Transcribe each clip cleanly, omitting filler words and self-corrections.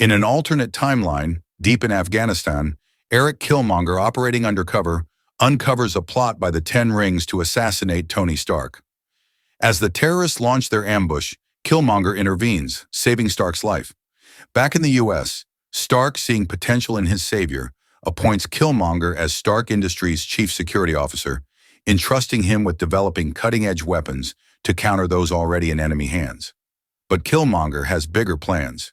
In an alternate timeline, deep in Afghanistan, Eric Killmonger, operating undercover, uncovers a plot by the Ten Rings to assassinate Tony Stark. As the terrorists launch their ambush, Killmonger intervenes, saving Stark's life. Back in the US, Stark, seeing potential in his savior, appoints Killmonger as Stark Industries' chief security officer, entrusting him with developing cutting-edge weapons to counter those already in enemy hands. But Killmonger has bigger plans.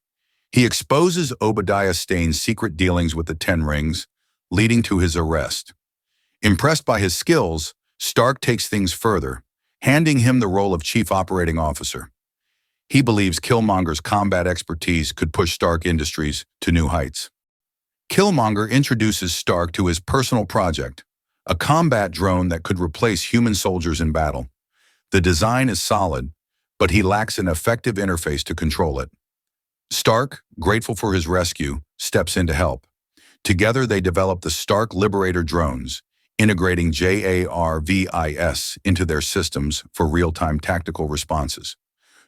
He exposes Obadiah Stane's secret dealings with the Ten Rings, leading to his arrest. Impressed by his skills, Stark takes things further, handing him the role of chief operating officer. He believes Killmonger's combat expertise could push Stark Industries to new heights. Killmonger introduces Stark to his personal project, a combat drone that could replace human soldiers in battle. The design is solid, but he lacks an effective interface to control it. Stark, grateful for his rescue, steps in to help. Together they develop the Stark Liberator drones, integrating JARVIS into their systems for real-time tactical responses.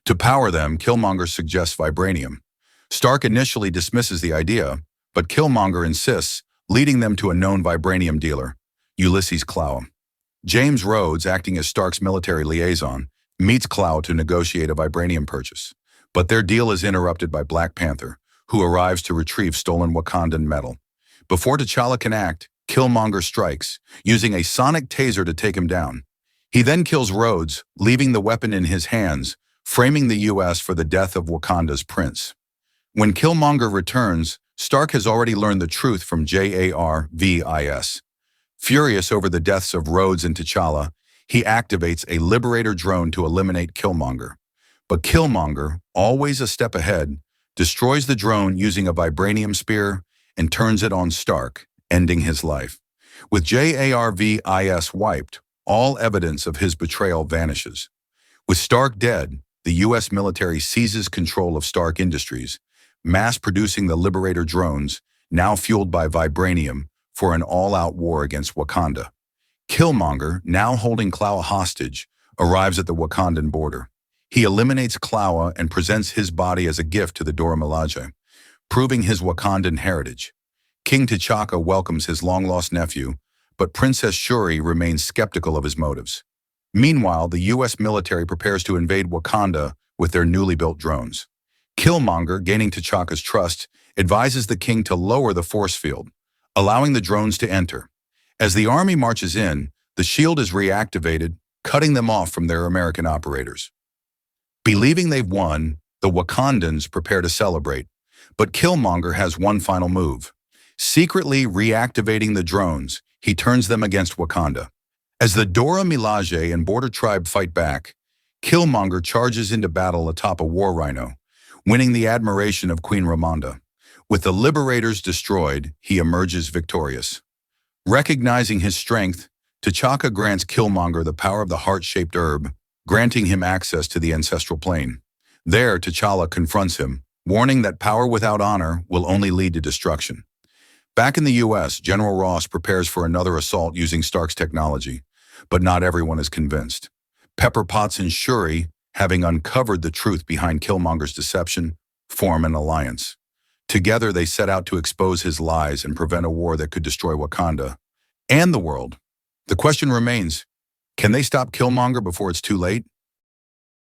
To power them, Killmonger suggests vibranium. Stark initially dismisses the idea, but Killmonger insists, leading them to a known vibranium dealer, Ulysses Klaue. James Rhodes, acting as Stark's military liaison, meets Klaue to negotiate a vibranium purchase. But their deal is interrupted by Black Panther, who arrives to retrieve stolen Wakandan metal. Before T'Challa can act, Killmonger strikes, using a sonic taser to take him down. He then kills Rhodes, leaving the weapon in his hands, framing the US for the death of Wakanda's prince. When Killmonger returns, Stark has already learned the truth from JARVIS. Furious over the deaths of Rhodes and T'Challa, he activates a Liberator drone to eliminate Killmonger. But Killmonger, always a step ahead, destroys the drone using a vibranium spear and turns it on Stark, ending his life. With JARVIS wiped, all evidence of his betrayal vanishes. With Stark dead, the US military seizes control of Stark Industries, mass-producing the Liberator drones, now fueled by vibranium, for an all-out war against Wakanda. Killmonger, now holding Klaue hostage, arrives at the Wakandan border. He eliminates Klaue and presents his body as a gift to the Dora Milaje, proving his Wakandan heritage. King T'Chaka welcomes his long-lost nephew, but Princess Shuri remains skeptical of his motives. Meanwhile, the US military prepares to invade Wakanda with their newly built drones. Killmonger, gaining T'Chaka's trust, advises the king to lower the force field, allowing the drones to enter. As the army marches in, the shield is reactivated, cutting them off from their American operators. Believing they've won, the Wakandans prepare to celebrate, but Killmonger has one final move. Secretly reactivating the drones, he turns them against Wakanda. As the Dora Milaje and Border Tribe fight back, Killmonger charges into battle atop a war rhino, winning the admiration of Queen Ramonda. With the Liberators destroyed, he emerges victorious. Recognizing his strength, T'Chaka grants Killmonger the power of the heart-shaped herb, granting him access to the ancestral plane. There, T'Challa confronts him, warning that power without honor will only lead to destruction. Back in the US, General Ross prepares for another assault using Stark's technology, but not everyone is convinced. Pepper Potts and Shuri, having uncovered the truth behind Killmonger's deception, form an alliance. Together, they set out to expose his lies and prevent a war that could destroy Wakanda and the world. The question remains, can they stop Killmonger before it's too late?